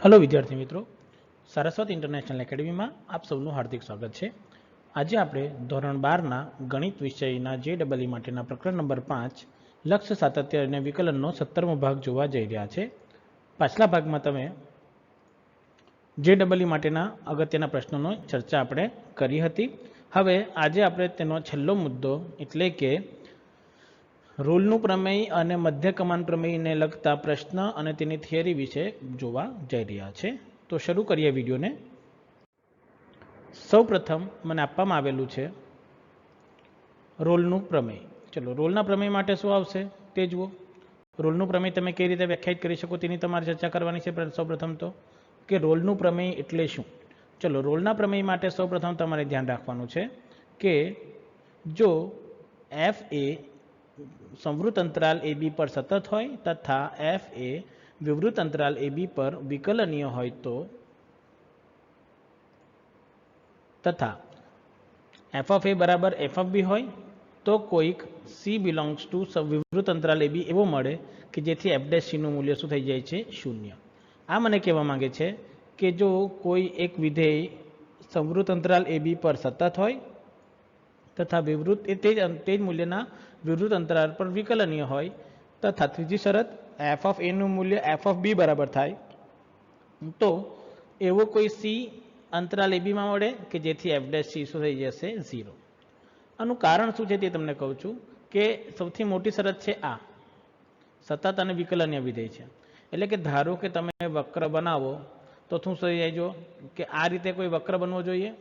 Hello विद्यार्थी मित्रों, Saraswat international academy में आप सबનું हार्दिक स्वागत है। आज આપણે ધોરણ 12 ગણિત વિષયના JEE માટેના પ્રકરણ નંબર 5 લક્ષ્ય સાતત્ય અને વિકલનનો 17મો ભાગ જોવા જઈ રહ્યા છે। પાછલા ભાગમાં તમે JEE માટેના અગત્યના પ્રશ્નોનો ચર્ચા આપણે કરી હતી। હવે આજે આપણે તેનો છેલ્લો મુદ્દો એટલે કે रूलનું પ્રમેય અને મધ્ય કમાન પ્રમેયને લગતા પ્રશ્ન અને તેની થિયરી વિશે જોવા જઈ રહ્યા છે। તો શરૂ કરીએ વિડિયોને। સૌપ્રથમ મને આપવામાં આવેલું છે રોલનું પ્રમેય। ચલો રોલના પ્રમેય માટે શું આવશે તે જુઓ। રોલનું પ્રમેય તમે કઈ રીતે વ્યાખ્યાયિત કરી શકો તેની તમારે ચર્ચા કરવાની છે। પણ સૌપ્રથમ તો કે રોલનું પ્રમેય એટલે શું। ચલો રોલના પ્રમેય માટે સૌપ્રથમ તમારે ધ્યાન રાખવાનું છે કે જો f એ संवृत अंतराल ए बी पर सतत होय तथा f ए विवृत अंतराल ए बी पर विकलनीय होय तो तथा f ऑफ ए बराबर f ऑफ बी होय तो कोईक c बिलोंग्स टू विवृत अंतराल ए बी एवो मळे कि जेथी f डैश c નું મૂલ્ય શું થઈ જાય છે શૂન્ય। આ મને કહેવા માંગે છે કે જો કોઈ એક વિધેય સંવૃત અંતરાલ ए बी पर सतत होय तथा विवृत तेज मूल्यना विवृत अंतराल पर विकलनीय होय तथा तीजी शरत f ऑफ a નું મૂલ્ય f ऑफ b बराबर थाय तो एवो कोई c अंतराल a b માં મળે કે જેથી f ડેશ c શું થઈ જશે 0। આનું કારણ શું છે તે તમને કહું છું કે સૌથી મોટી શરત છે આ સતત અને વિકલનીય વિધેય છે। એટલે કે ધારો કે તમે વક્ર બનાવો તો શું થઈ જાય જો કે આ રીતે કોઈ વક્ર બનવો જોઈએ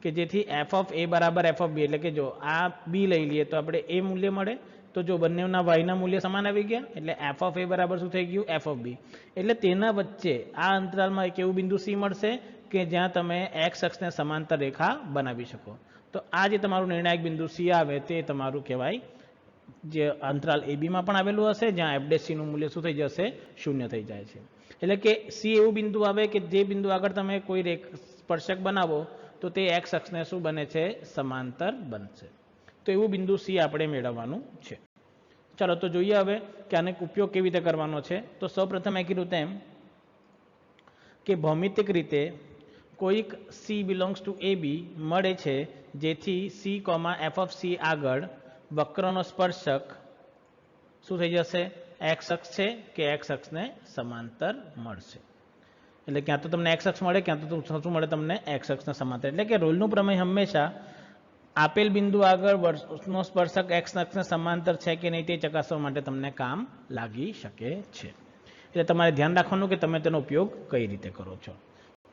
કે જેથી f ऑफ a बराबर f ऑफ b એટલે કે જો આ b લઈ લઈએ તો આપણે a મૂલ્ય મળે તો જો બંનેના y ના મૂલ્ય સમાન આવી ગયા એટલે f ऑफ a બરાબર શું થઈ ગયું f ऑफ b। એટલે તેના વચ્ચે આ અંતરાલમાં એક એવું બિંદુ c મળશે કે જ્યાં તમે x અક્ષને સમાંતર રેખા બનાવી શકો। તો આ જે તમારું નિર્ણાયક બિંદુ c આવે તે તમારું કહેવાય જે અંતરાલ a b માં પણ આવેલું હશે જ્યાં f ડેશ c નું મૂલ્ય શું થઈ જશે શૂન્ય થઈ જાય છે। એટલે કે c એવું બિંદુ આવે કે જે બિંદુ આગળ તમે કોઈ સ્પર્શક બનાવો तो ते एक्स अक्ष ने शू बने छे समांतर बनशे। तो एवं बिंदु सी आपणे मेळववानुं छे। चलो तो जोईए हवे के आने उपयोग केवी रीते करवानो छे। तो सौप्रथम मैं कीधुं तेम के भौमितिक रीते कोईक सी बिलोंग्स टू ए बी मळे छे जेथी सी कॉमा एफ ऑफ सी आगळ वक्रनो स्पर्शक शुं थई जशे एक्स अक्ष छे के एक्स अक्ष ने समांतर मळशे। એટલે ક્યાં તો તમને x અક્ષ મળે ક્યાં તો શું મળે તમને x અક્ષના સમાંતર। એટલે કે રોલનું પ્રમેય હંમેશા આપેલ બિંદુ આગળ નો સ્પર્શક x અક્ષને સમાંતર છે કે નહીં તે ચકાસવા માટે તમને કામ લાગી શકે છે। એટલે તમારે ધ્યાન રાખવાનું કે તમે તેનો ઉપયોગ કઈ રીતે કરો છો।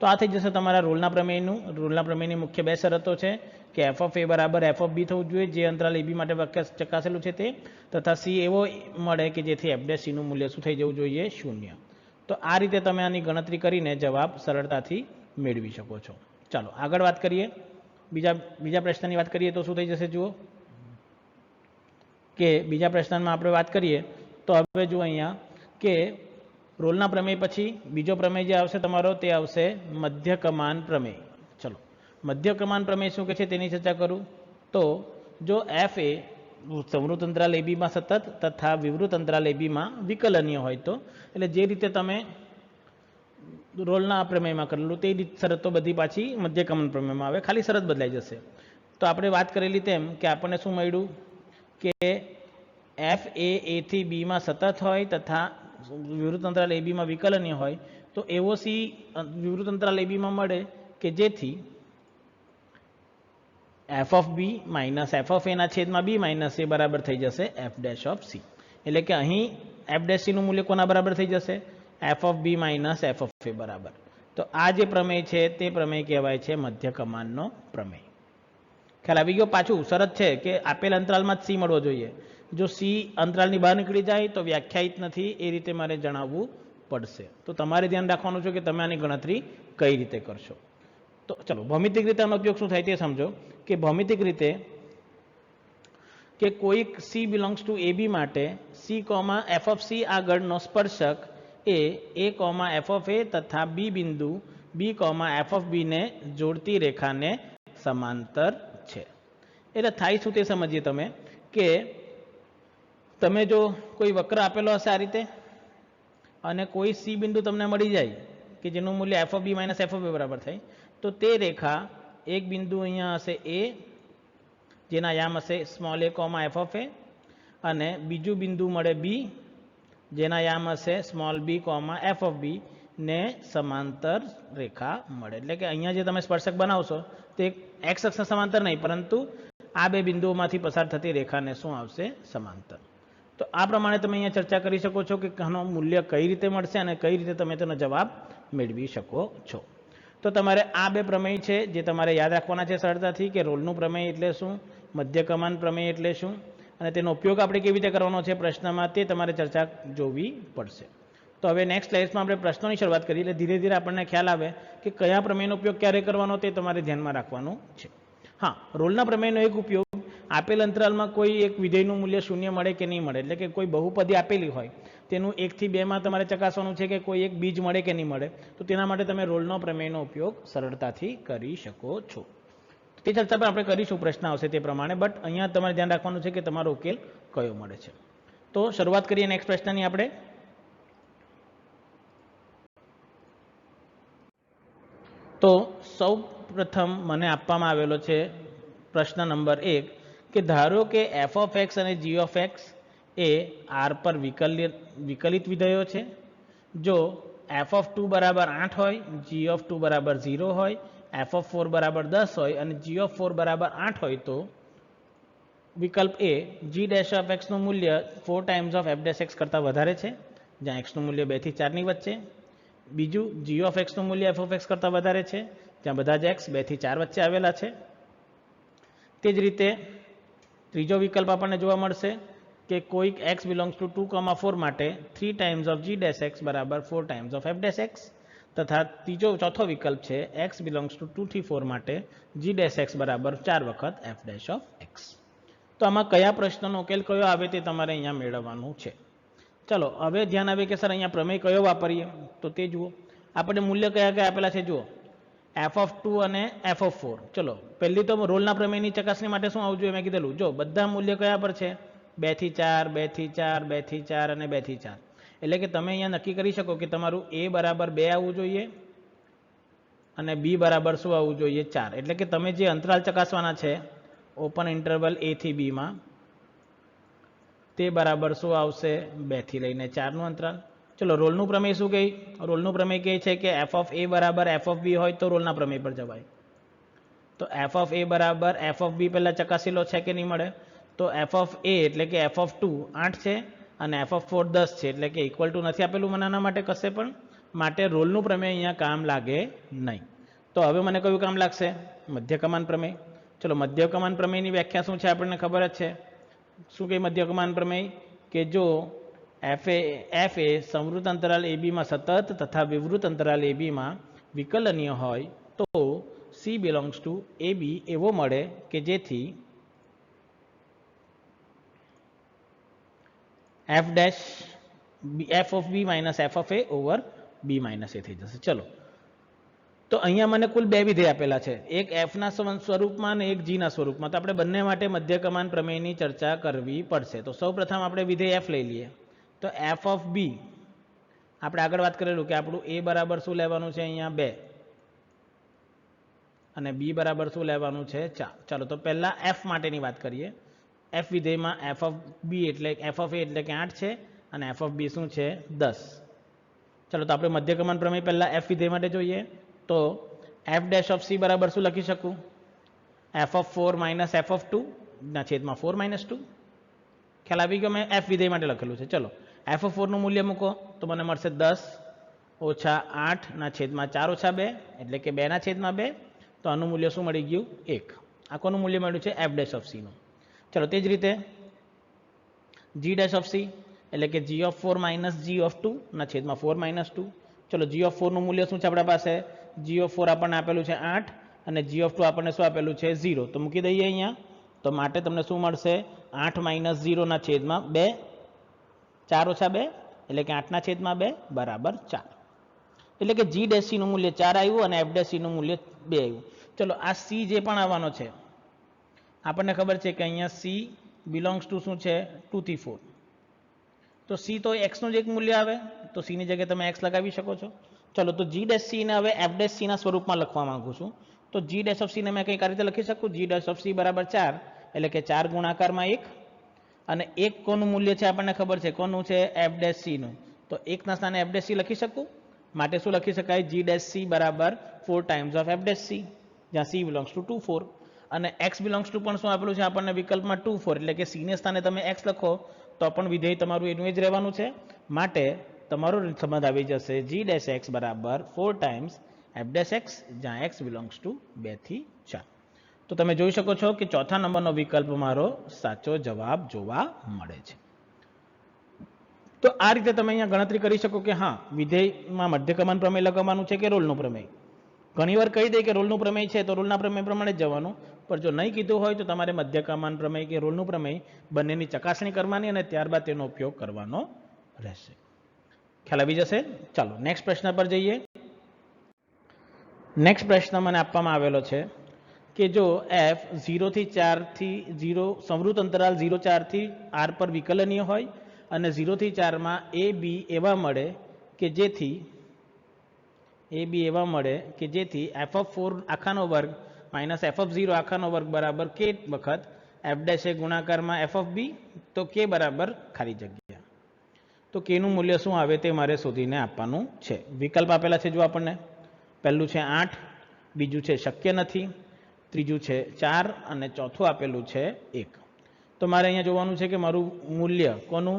તો આ થઈ જશે તમારા રોલના પ્રમેયની મુખ્ય બે શરતો છે કે f ऑफ a બરાબર f ऑफ b થવું જોઈએ જે અંતરાલ a b માટે વાક્ય ચકાસેલું છે તે તથા c એવો મળે કે જેથી f ડેશ c નું મૂલ્ય શું થઈ જવું જોઈએ શૂન્ય। तो आ रीते तमे आनी गणतरी करीने जवाब सरळताथी मेळवी शको छो। चलो आगळ वात करीए। बीजा प्रश्ननी वात करीए तो शुं थई जशे जुओ के बीजा प्रश्नमा आपणे वात करीए तो हवे जुओ अहींया के रोलना प्रमेय पछी बीजो प्रमेय जे आवशे तमारो ते आवशे मध्य कमान प्रमेय। चलो मध्य कमान प्रमेय शुं कहे छे तेनी चर्चा करूं। तो जो f ए संवृत अंतराल ए बी में सतत तथा विवृत अंतराल ए बी में विकलनीय होय तो એટલે જે રીતે તમે રોલના પ્રમેયમાં કરેલું તે શરતો બધી પાછી મધ્ય કમન પ્રમેયમાં આવે ખાલી શરત બદલાઈ જશે। તો આપણે વાત કરેલી તેમ કે આપણને શું મળ્યું કે f a થી b માં સતત હોય તથા વિવૃત અંતરાલ a b માં વિકલનીય હોય તો એવો c વિવૃત અંતરાલ a b માં મળે કે જેથી f of b minus f of a ना छेद में b माइनस a बराबर थई जशे f डैश ऑफ c। એટલે કે અહીં f डैश c નું મૂલ્ય કોના બરાબર થઈ જશે f of b minus f of a बराबर। तो આ જે પ્રમેય છે તે પ્રમેય કહેવાય છે મધ્ય કમાનનો પ્રમેય। ખ્યાલ આવી ગયો। પાછું શરત છે કે આપેલ અંતરાલમાં જ c મળવો જોઈએ। જો c અંતરાલની બહાર નીકળી જાય તો વ્યાખ્યાયિત નથી એ રીતે મારે જણાવવું પડશે। તો તમારે ધ્યાન રાખવાનું છે કે તમે આની ગણતરી કઈ રીતે કરશો। तो चलो भौमितिक रीते आनो उपयोग शुं थाय ते समझो कि भौमितिक रीते कि कोई c belongs to A B माटे c comma f of c आगळनो स्पर्शक a comma f of a तथा b बिंदु b comma f of b ने जोड़ती रेखा ने समांतर छे। એટલે થાય શું તે સમજીએ તમે કે તમે જો કોઈ વક્ર આપેલો હશે આ રીતે અને કોઈ સી બિંદુ તમને મળી જાય કે જેનું મૂલ્ય f of b minus f of a બરાબર થાય, તો તે રેખા એક બિંદુ અહીંયા હશે એ, જેના યામ હશે small a comma f of a, અને બીજું બિંદુ મળે બી, જેના યામ હશે small b comma f of b, ને સમાંતર રેખા મળે. એટલે કે અહીંયા જે તમે સ્પર્શક બનાવશો તે એક્સ અક્ષને સમાંતર નહીં, પરંતુ આ બે બિંદુઓમાંથી પસાર થતી રેખાને શું આવશે? સમાંતર. તો આ પ્રમાણે તમે અહીંયા ચર્ચા કરી શકો છો કે આનું મૂલ્ય કઈ રીતે મળશે અને કઈ રીતે તમે તેનો જવાબ મેળવી શકો છો. તો તમારે આ બે પ્રમેય છે જે તમારે યાદ રાખવાના છે સરળતાથી, કે રોલનું પ્રમેય એટલે શું, મધ્યકમાન પ્રમેય એટલે શું, અને તેનો ઉપયોગ આપણે કેવી રીતે કરવાનો છે પ્રશ્નમાં, તે તમારે ચર્ચા જોવી પડશે. તો હવે નેક્સ્ટ સ્લાઇડ્સમાં આપણે પ્રશ્નોની શરૂઆત કરીએ, એટલે ધીરે ધીરે આપણને ખ્યાલ આવે કે કયા પ્રમેયનો ઉપયોગ ક્યારે કરવાનો તે તમારે ધ્યાનમાં રાખવાનું છે. હા, રોલના પ્રમેયનો એક ઉપયોગ, આપેલ અંતરાલમાં કોઈ એક વિધેયનું મૂલ્ય શૂન્ય મળે કે નહીં મળે, એટલે કે કોઈ બહુપદી આપેલી હોય તેનું 1 થી 2 માં તમારે ચકાસવાનું છે કે કોઈ એક બીજ મળે કે નહીં મળે, તો તેના માટે તમે રોલનો પ્રમેયનો ઉપયોગ સરળતાથી કરી શકો છો. તે ચર્ચા પણ આપણે કરીશું, પ્રશ્ન આવશે તે પ્રમાણે, બટ અહીંયા તમારે ધ્યાન રાખવાનું છે કે તમારો ઉકેલ કયો મળે છે. તો શરૂઆત કરીએ નેક્સ્ટ પ્રશ્નની આપણે. તો સૌ પ્રથમ મને આપવામાં આવેલો છે પ્રશ્ન નંબર 1, કે ધારો કે એફ ઓફ એક્સ અને g of x A R પર વિકલિત વિધેયો છે. જો એફ ઓફ 2 બરાબર 8 હોય, જી ઓફ 2 બરાબર 0 હોય, એફ ઓફ 4 બરાબર 10 હોય અને જી ઓફ 4 બરાબર 8 હોય, તો વિકલ્પ એ જી ડેશ ઓફ એક્સનું મૂલ્ય 4 times of F dash x કરતાં વધારે છે, જ્યાં એક્સનું મૂલ્ય 2 થી 4 ની વચ્ચે. બીજું, જી ઓફ એક્સનું મૂલ્ય એફ ઓફ એક્સ કરતાં વધારે છે, જ્યાં બધા જ એક્સ 2 થી 4 વચ્ચે આવેલા છે. તે જ રીતે ત્રીજો વિકલ્પ આપણને જોવા મળશે કે કોઈક એક્સ બિલોંગ્સ ટુ 2,4 માટે 3 times of G dash X બરાબર 4 times of F dash X, તથા ચોથો વિકલ્પ છે એક્સ બિલોંગ્સ ટુ 2 થી 4 માટે જી ડેશ એક્સ બરાબર 4 વખત એફ ડેશ ઓફ એક્સ. તો આમાં કયા પ્રશ્નનો ઉકેલ કયો આવે તે તમારે અહીંયા મેળવવાનું છે. ચલો હવે ધ્યાન આવે કે સર અહીંયા પ્રમેય કયો વાપરીએ, તો તે જુઓ. આપણે મૂલ્ય કયા કયા આપેલા છે જુઓ, એફ ઓફ 2 અને એફ ઓફ 4. ચલો પહેલી તો રોલના પ્રમેયની ચકાસણી માટે શું આવવું જોઈએ, મેં કીધેલું જો બધા મૂલ્ય કયા પર છે, 2 થી 4, 2 થી 4, 2 થી 4 અને 2 થી 4. એટલે કે તમે અહીંયા નક્કી કરી શકો કે તમારું એ બરાબર 2 આવવું જોઈએ અને બી બરાબર શું આવવું જોઈએ, 4. એટલે કે તમે જે અંતરાલ ચકાસવાના છે ઓપન ઇન્ટરવલ એ થી બીમાં, તે બરાબર શું આવશે, 2 થી લઈને 4 નું અંતરાલ. ચલો રોલનું પ્રમેય શું કહે, રોલનું પ્રમેય કહે છે કે એફ ઓફ એ બરાબર એફ ઓફ બી હોય તો રોલના પ્રમેય પર જવાય. તો એફ ઓફ એ બરાબર એફ ઓફ બી પહેલાં ચકાસી લો છે કે નહીં મળે, તો એફ ઓફ એ એટલે કે એફ ઓફ 2 8 છે અને એફ ઓફ 4 10 છે, એટલે કે ઇક્વલ ટુ નથી આપેલું મને આના માટે કશે પણ, માટે રોલનું પ્રમેય અહીંયા કામ લાગે નહીં. તો હવે મને કયું કામ લાગશે, મધ્યકમાન પ્રમેય. ચલો મધ્યકમાન પ્રમેયની વ્યાખ્યા શું છે આપણને ખબર જ છે. શું કહે મધ્યકમાન પ્રમેય, કે જો એફ એ સંવૃત અંતરાલ એ બીમાં સતત તથા વિવૃત અંતરાલ એ બીમાં વિકલનીય હોય, તો c belongs to a b એવો મળે કે જેથી f dash f of b minus f of a over b minus a થઈ જશે. ચલો તો અહીંયા મને કુલ 2 વિધેય આપેલા છે, એક એફના સ્વરૂપમાં અને એક જીના સ્વરૂપમાં. તો આપણે બંને માટે મધ્યકમાન પ્રમેયની ચર્ચા કરવી પડશે. તો સૌ પ્રથમ આપણે વિધેય એફ લઈ લઈએ. તો એફ ઓફ બી આપણે આગળ વાત કરેલું કે આપણું એ બરાબર શું લેવાનું છે અહીંયા 2 અને બી બરાબર શું લેવાનું છે 4. ચાલો તો પહેલા એફ માટેની વાત કરીએ. એફ વિધેયમાં એફ ઓફ બી એટલે એફ ઓફ એ એટલે કે 8 છે અને એફ ઓફ બી શું છે 10. ચાલો તો આપણે મધ્યકમાન પ્રમેય પહેલા એફ વિધેય માટે જોઈએ. તો એફ ડેશ ઓફ સી બરાબર શું લખી શકું, F of 4 minus f of 2 ના છેદમાં 4 માઇનસ 2. ખ્યાલ આવી ગયો, મેં એફ વિધેય માટે લખેલું છે. ચલો એફ ઓફ 4 નું મૂલ્ય મૂકો તો મને મળશે 10 ઓછા 8 ના છેદમાં 4 ઓછા 2 એટલે કે 2 ના છેદમાં 2. તો આનું મૂલ્ય શું મળી ગયું, 1. આ કોનું મૂલ્ય મળ્યું છે, એફ ડેશ ઓફ સીનું. ચલો તે જ રીતે જી ડેશ ઓફ સી એટલે કે g of 4 minus g of 2 ના છેદમાં 4 માઇનસ 2. ચલો જી ઓફ 4 નું મૂલ્ય શું છે આપણા પાસે, જી ઓફ 4 આપણને આપેલું છે 8 અને જી ઓફ 2 આપણને શું આપેલું છે 0. તો મૂકી દઈએ અહીંયા. તો માટે તમને શું મળશે, 8 માઇનસ 0 ના છેદમાં 2, 4 ઓછા 2 એટલે કે 8 ના છેદમાં 2 બરાબર 4. એટલે કે જી ડેશ સીનું મૂલ્ય 4 આવ્યું અને એફ ડેશ સીનું મૂલ્ય 2 આવ્યું. ચલો આ સી જે પણ આવવાનો છે આપણને ખબર છે કે અહીંયા સી બિલોંગ્સ ટુ શું છે 2 થી 4. તો સી તો એક્સનું જ એક મૂલ્ય આવે, તો સીની જગ્યાએ તમે એક્સ લગાવી શકો છો. ચલો તો જી ડેશ સી ને હવે એફ ડેશ સી ના સ્વરૂપમાં લખવા માંગુ છું. તો જી ડેશ ઓફ સી ને મેં કંઈક આ રીતે લખી શકું, જી ડેશ ઓફ સી બરાબર 4, એટલે કે 4 ગુણાકારમાં 1, અને 1 કોનું મૂલ્ય છે આપણને ખબર છે, કોનું છે, એફ ડેશ સી નું. તો 1 ના સ્થાને એફ ડેશ સી લખી શકું. માટે શું લખી શકાય, જી ડેશ સી બરાબર 4 times of F dash C, જ્યાં સી બિલોંગ્સ ટુ 2 4, અને એક્સ બિલોંગ્સ ટુ પણ શું આપેલું છે આપણને વિકલ્પમાં 2 4, એટલે કે સી ને સ્થાને તમે એક્સ લખો તો પણ વિધેય તમારું એનું જ રહેવાનું છે. માટે તમારો સમજ આવી જશે જી ડેશ એક્સ બરાબર 4 ટાઈમ્સ એફ ડેશ એક્સ, જ્યાં એક્સ બિલોંગ્સ ટુ 2 થી 4. તો તમે જોઈ શકો છો કે ચોથા નંબરનો વિકલ્પ મારો સાચો જવાબ જોવા મળે છે. તો આ રીતે તમે અહીંયા ગણતરી કરી શકો કે હા, વિધેયમાં મધ્યકમાન પ્રમેય લગાવવાનું છે કે રોલનું પ્રમેય. ઘણીવાર કહી દે કે રોલનું પ્રમેય છે તો રોલના પ્રમેય પ્રમાણે જ જવાનું, પણ જો નહીં કીધું હોય તો તમારે મધ્યકમાન પ્રમેય કે રોલનું પ્રમેય બંનેની ચકાસણી કરવાની અને ત્યારબાદ તેનો ઉપયોગ કરવાનો રહેશે. ખ્યાલ આવી જશે. ચાલો નેક્સ્ટ પ્રશ્ન પર જઈએ. નેક્સ્ટ પ્રશ્ન મને આપવામાં આવેલો છે કે જો એફ 0 થી 4 થી 0 સંવૃત અંતરાલ 0 4 થી r પર વિકલનીય હોય અને 0 થી 4 માં એ બી એવા મળે કે જેથી એફ ઓફ 4 આખાનો વર્ગ માઇનસ એફ ઓફ 0 આખાનો વર્ગ બરાબર કે વખત એફ ડેશ એ ગુણાકારમાં એફ ઓફ બી, તો કે બરાબર ખાલી જગ્યા. તો કેનું મૂલ્ય શું આવે તે મારે શોધીને આપવાનું છે. વિકલ્પ આપેલા છે જો આપણને, પહેલું છે 8, બીજું છે શક્ય નથી, ત્રીજું છે 4 અને ચોથું આપેલું છે 1. તો મારે અહીંયા જોવાનું છે કે મારું મૂલ્ય કોનું,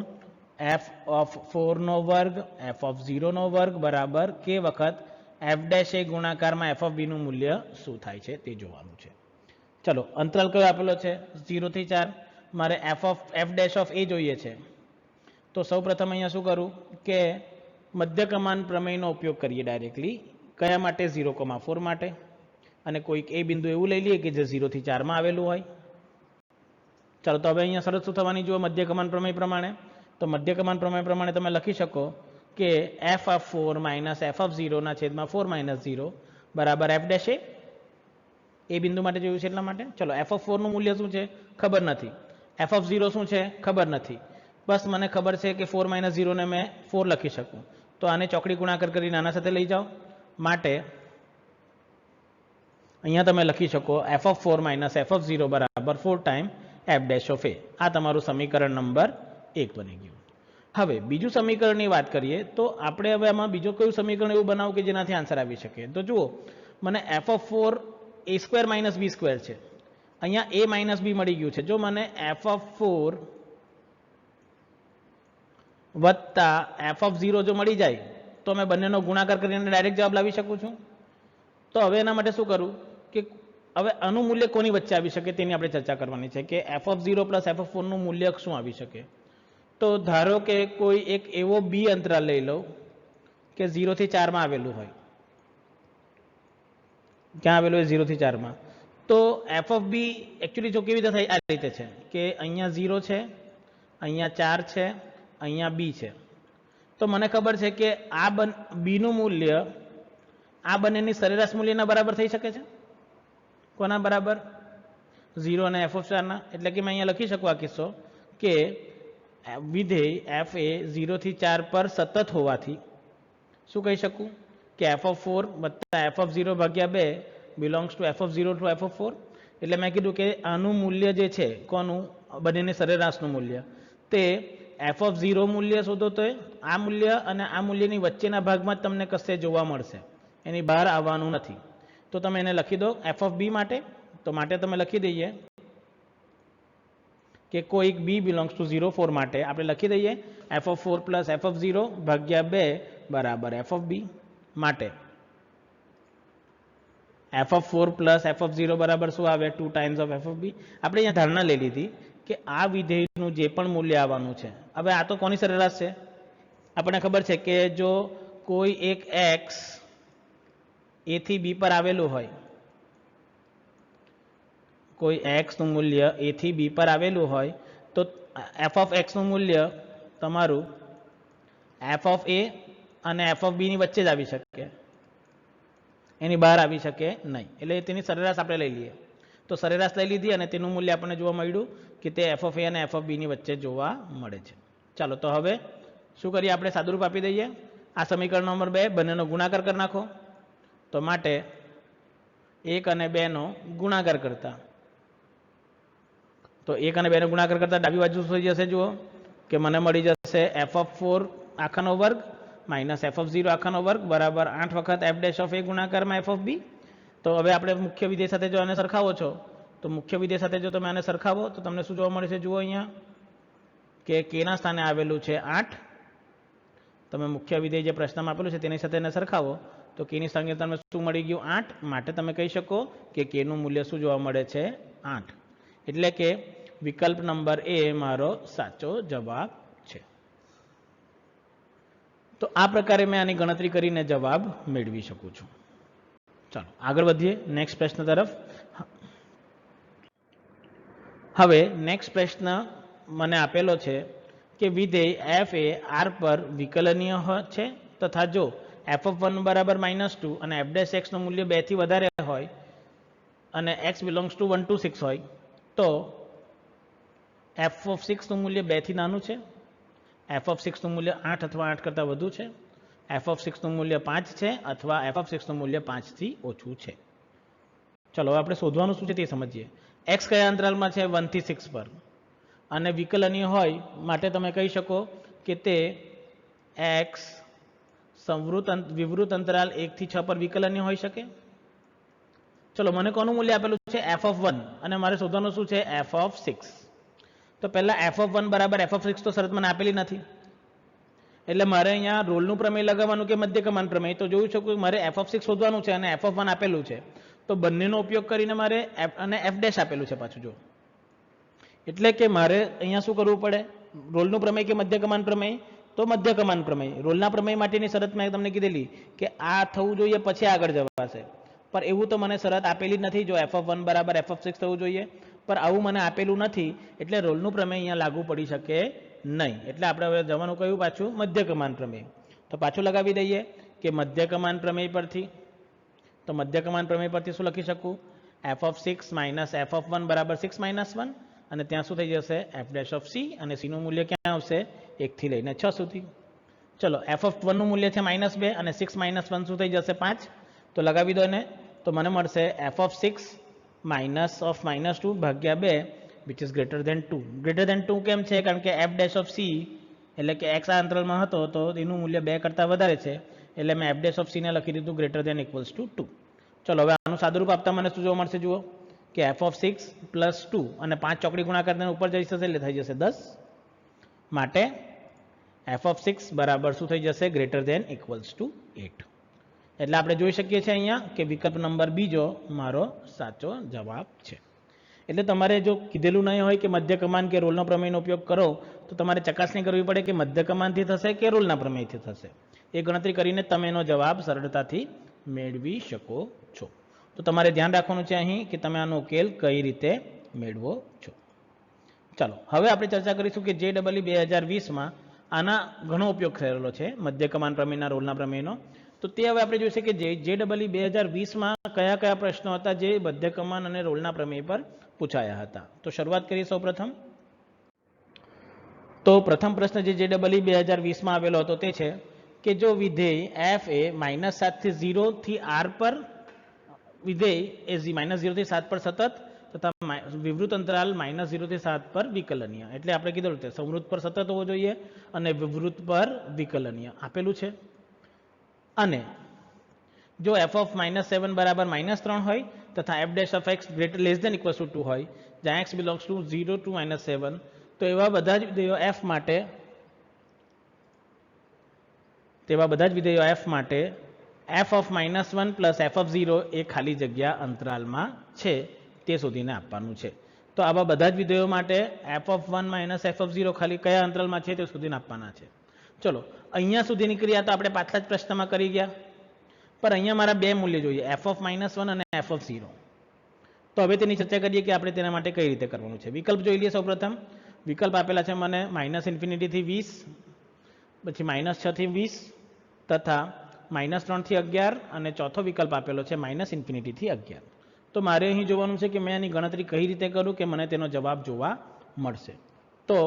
એફ ઓફ 4 નો વર્ગ એફ ઓફ 0 નો વર્ગ બરાબર કે વખત એફ ડેશ એ ગુણાકારમાં એફ ઓફ બી નું મૂલ્ય શું થાય છે તે જોવાનું છે. ચલો અંતરાલ કયો આપેલો છે, 0 થી 4. મારે એફ ડેશ ઓફ એ જોઈએ છે. તો સૌ પ્રથમ અહીંયા શું કરું કે મધ્યકમાન પ્રમેયનો ઉપયોગ કરીએ ડાયરેક્ટલી. કયા માટે, 0,4 માટે. અને કોઈક એ બિંદુ એવું લઈ લઈએ કે જે 0 થી 4 માં આવેલું હોય. ચાલો તો હવે અહીંયા શરત શું થવાની જુઓ મધ્યકમાન પ્રમેય પ્રમાણે. તો મધ્યકમાન પ્રમેય પ્રમાણે તમે લખી શકો કે F of 4 minus f of 0 ના છેદમાં 4 માઇનસ 0 બરાબર એફ ડેશ એ બિંદુ માટે જોયું છે એટલા માટે. ચલો એફ ઓફ 4 નું મૂલ્ય શું છે ખબર નથી, એફ ઓફ 0 શું છે ખબર નથી, બસ મને ખબર છે કે 4 માઇનસ 0 ને મેં 4 લખી શકું. તો આને ચોકડી ગુણાકાર કરી નાના સાથે લઈ જાઓ. માટે અહીંયા તમે લખી શકો F of 4 minus f of 0 બરાબર 4 ટાઈમ એફ ડેશ ઓફ એ. આ તમારું સમીકરણ નંબર 1 બની ગયું. હવે બીજું સમીકરણની વાત કરીએ તો આપણે હવે આમાં બીજું કયું સમીકરણ એવું બનાવું કે જેનાથી આન્સર આવી શકે. તો જુઓ મને F of 4 A square minus B square છે, અહીંયા એ માઇનસ બી મળી ગયું છે. જો મને એફ ઓફ 4 વત્તા એફ ઓફ 0 જો મળી જાય તો મેં બંનેનો ગુણાકાર કરીને ડાયરેક્ટ જવાબ લાવી શકું છું. તો હવે એના માટે શું કરું કે હવે આનું મૂલ્ય કોની વચ્ચે આવી શકે તેની આપણે ચર્ચા કરવાની છે કે F of 0 plus F of 4 નું મૂલ્ય શું આવી શકે. તો ધારો કે કોઈ એક એવો બી અંતરાલ લઈ લો કે 0 થી 4 માં આવેલું હોય. ક્યાં આવેલું હોય, 0 થી 4 માં. તો એફ ઓફ બી એકચ્યુઅલી જો કેવી રીતે થાય, આ રીતે છે કે અહીંયા 0 છે, અહીંયા 4 છે, અહીંયા બી છે. તો મને ખબર છે કે આ બીનું મૂલ્ય આ બંનેની સરેરાશ મૂલ્યના બરાબર થઈ શકે છે. કોના બરાબર, 0 અને એફ ઓફ 4 ના. એટલે કે મેં અહીંયા લખી શકું આ કિસ્સો કે વિધેય એફ એ 0 થી 4 પર સતત હોવાથી શું કહી શકું કે એફ ઓફ 4 વત્તા એફ ઓફ 0 ભાગ્યા 2 belongs to F of 0 to F of 4. એટલે મેં કીધું કે આનું મૂલ્ય જે છે કોનું, બંનેની સરેરાશનું મૂલ્ય, તે એફ ઓફ 0 મૂલ્ય શોધો તો આ મૂલ્ય અને આ મૂલ્યની વચ્ચેના ભાગમાં જ તમને કશે જોવા મળશે, એની બહાર આવવાનું નથી. તો તમે એને લખી દો એફ ઓફ બી માટે. તો માટે તમે લખી દઈએ કે કોઈક બી બિલોંગ્સ ટુ 0 4 માટે આપણે લખી દઈએ F of 4 plus F of 0 ભાગ્યા 2 બરાબર એફ ઓફ બી. માટે F of 4 plus F of 0 બરાબર શું આવે, 2 times of F of B. આપણે અહીંયા ધારણા લઈ લીધી કે આ વિધેયનું જે પણ મૂલ્ય આવવાનું છે, હવે આ તો કોની સરેરાશ છે, આપણને ખબર છે કે જો કોઈ એક એક્સ એ થી બી પર આવેલું હોય, કોઈ એક્સ નું મૂલ્ય એ થી બી પર આવેલું હોય તો એફ ઓફ એક્સ નું મૂલ્ય તમારું એફ ઓફ એ અને એફ ઓફ બી ની વચ્ચે જ આવી શકે, એની બહાર આવી શકે નહીં. એટલે તેની સરેરાશ આપણે લઈ લઈએ. તો સરેરાશ લઈ લીધી અને તેનું મૂલ્ય આપણને જોવા મળ્યું કે તે એફ ઓફ એ અને એફ ઓફ બી ની વચ્ચે જોવા મળે છે. ચાલો તો હવે શું કરીએ, આપણે સાદુરૂપ આપી દઈએ. આ સમીકરણ નંબર 2 બંનેનો ગુણાકાર કરી નાખો. તો માટે 1 અને 2 નો ગુણાકાર કરતા, તો 1 અને 2 નો ગુણાકાર કરતા ડાબી બાજુ શું થઈ જશે? જુઓ કે મને મળી જશે f(4) આખાનો વર્ગ માઇનસ f(0) આખાનો વર્ગ બરાબર 8 વખત f' ગુણાકારમાં f(b). તો હવે આપણે મુખ્ય વિધેય સાથે જો આને સરખાવો છો, તો મુખ્ય વિધેય સાથે જો તમે આને સરખાવો તો તમને શું જોવા મળે છે? જુઓ અહીંયા કે k ના સ્થાને આવેલું છે 8. તમે મુખ્ય વિધેય જે પ્રશ્નમાં આપેલું છે તેની સાથે એને સરખાવો તો k ની સ્થાને તમને શું મળી ગયું? 8. માટે તમે કહી શકો કે k નું મૂલ્ય શું જોવા મળે છે? 8. એટલે કે વિકલ્પ નંબર એ મારો સાચો જવાબ છે. તો આ પ્રકારે મેં આની ગણતરી કરીને જવાબ મેળવી શકું છું. ચાલો આગળ વધીએ નેક્સ્ટ પ્રશ્ન તરફ. હવે નેક્સ્ટ પ્રશ્ન મને આપેલો છે કે વિધેય f એ r પર વિકલનીય છે તથા જો f(1) બરાબર -2 અને f' નું મૂલ્ય 2 થી વધારે હોય અને x belongs to 1 to 6 હોય તો f(6) નું મૂલ્ય 2 થી નાનું છે, f(6) નું મૂલ્ય 8 અથવા 8 કરતાં વધુ છે, f(6) નું મૂલ્ય 5 છે અથવા f(6) નું મૂલ્ય 5 થી ઓછું છે. ચલો હવે આપણે શોધવાનું શું છે તે સમજીએ. x કયા અંતરાલમાં છે? 1 થી 6 પર. અને વિકલનીય હોય માટે તમે કહી શકો કે તે x વિવૃત અંતરાલ 1 થી 6 પર વિકલનીય હોઈ શકે. ચલો મને કોનું મૂલ્ય આપેલું છે? f(1) અને મારે શોધવાનું શું છે? f(6). તો પહેલા f(1) બરાબર f(6) તો શરત મને આપેલી નથી, એટલે મારે અહીંયા રોલનું પ્રમેય લગાવવાનું કે મધ્યકમાન પ્રમેય. તો જોયું છે કે મારે f(6) શોધવાનું છે અને f(1) આપેલું છે, તો બંનેનો ઉપયોગ કરીને મારે f અને f' આપેલું છે પાછું. જો એટલે કે મારે અહીંયા શું કરવું પડે? રોલનું પ્રમેય કે મધ્યકમાન પ્રમેય? તો મધ્યકમાન પ્રમેય. રોલના પ્રમેય માટેની શરત મેં તમને કીધેલી કે આ થવું જોઈએ પછી આગળ જવાશે, પણ એવું તો મને શરત આપેલી નથી. જો f(1) બરાબર f(6) થવું જોઈએ, પણ આવું મને આપેલું નથી, એટલે રોલનું પ્રમેય અહીંયા લાગુ પડી શકે નહીં. એટલે આપણે હવે જવાનું કયું? પાછું મધ્યકમાન પ્રમેય. તો પાછું લગાવી દઈએ કે મધ્યકમાન પ્રમેય પરથી. તો મધ્યકમાન પ્રમેય પરથી શું લખી શકું? f(6) માઇનસ f(1) બરાબર 6 - 1 અને ત્યાં શું થઈ જશે? f' અને c નું મૂલ્ય ક્યાં આવશે? 1 થી લઈને 6 સુધી. ચલો f(1) નું મૂલ્ય છે -2 અને 6 - 1 શું થઈ જશે? 5. તો લગાવી દો એને. તો મને મળશે f(6) -(2) ભાગ્યા 2 which is greater than 2. greater than 2 કેમ છે? કારણ કે f' એટલે કે x આ અંતરાલમાં હતો તો એનું મૂલ્ય 2 કરતાં વધારે છે, એટલે મેં f' ને લખી દીધું greater than equals to 2. ચલો હવે આનું સાદુરૂપ આપતા મને શું જોવા મળશે? જુઓ કે f(6) + 2 અને 5 ચોકડી ગુણાકાર ઉપર જઈ જશે એટલે થઈ જશે 10. માટે f(6) બરાબર શું થઈ જશે? greater than equals to 8. એટલે આપણે જોઈ શકીએ છીએ અહીંયા કે વિકલ્પ નંબર બીજો મારો સાચો જવાબ છે. એટલે તમારે જો કીધેલું નહીં હોય કે મધ્યકમાન કે રોલનો પ્રમેયનો ઉપયોગ કરો તો તમારે ચકાસણી કરવી પડે કે મધ્યકમાનથી થશે કે રોલના પ્રમેયથી થશે. એ ગણતરી કરીને તમે એનો જવાબ સરળતાથી મેળવી શકો છો. તો તમારે ધ્યાન રાખવાનું છે અહીં કે તમે આનો ઉકેલ કઈ રીતે મેળવો છો. ચાલો હવે આપણે ચર્ચા કરીશું કે JEE 2020માં આના ઘણો ઉપયોગ થયેલો છે મધ્યકમાન પ્રમેયના રોલના પ્રમેયનો. તો તે હવે આપણે જોઈશે કે JEE 2020માં કયા કયા પ્રશ્નો હતા જે મધ્યકમાન અને રોલના પ્રમેય પર પૂછાયા હતા. તો શરૂઆત કરીએ સૌપ્રથમ. તો પ્રથમ પ્રશ્ન જે JEE 2020માં આવેલો હતો તે છે કે જો વિધેય f એ -7 થી 0 થી r પર, વિધેય એ -0 થી 7 પર સતત તથા વિવૃત અંતરાલ -0 થી 7 પર વિકલનીય. એટલે આપણે કીધું તે સમૃદ્ધ પર સતત હોવો જોઈએ અને વિવૃત પર વિકલનીય આપેલું છે. અને જો f(-7) બરાબર -3 હોય તથા f'(x) less than equals to 2 હોય, જ્યાં x બિલોંગ્સ ટુ 0 to -7, તો એવા બધા જ વિધેયો f માટે f(-1) + f(0) એ ખાલી જગ્યા અંતરાલમાં છે તે શોધીને આપવાનું છે. તો આવા બધા જ વિધેયો માટે f(1) - f(0) ખાલી કયા અંતરાલમાં છે તે શોધીને આપવાના છે. ચલો અહીંયા સુધીની ક્રિયા તો આપણે પાછલા જ પ્રશ્નમાં કરી ગયા, પણ અહીંયા મારા બે મૂલ્ય જોઈએ, f(-1) અને f(0). તો હવે તેની ચર્ચા કરીએ કે આપણે તેના માટે કઈ રીતે કરવાનું છે. વિકલ્પ જોઈ લઈએ. સૌપ્રથમ વિકલ્પ આપેલા છે મને -∞ થી 20, પછી -6 થી 20 તથા -3 થી 11 અને ચોથો વિકલ્પ આપેલો છે -∞ થી 11. તો મારે અહીં જોવાનું છે કે મેં આની ગણતરી કઈ રીતે કરું કે મને તેનો જવાબ જોવા મળશે. તો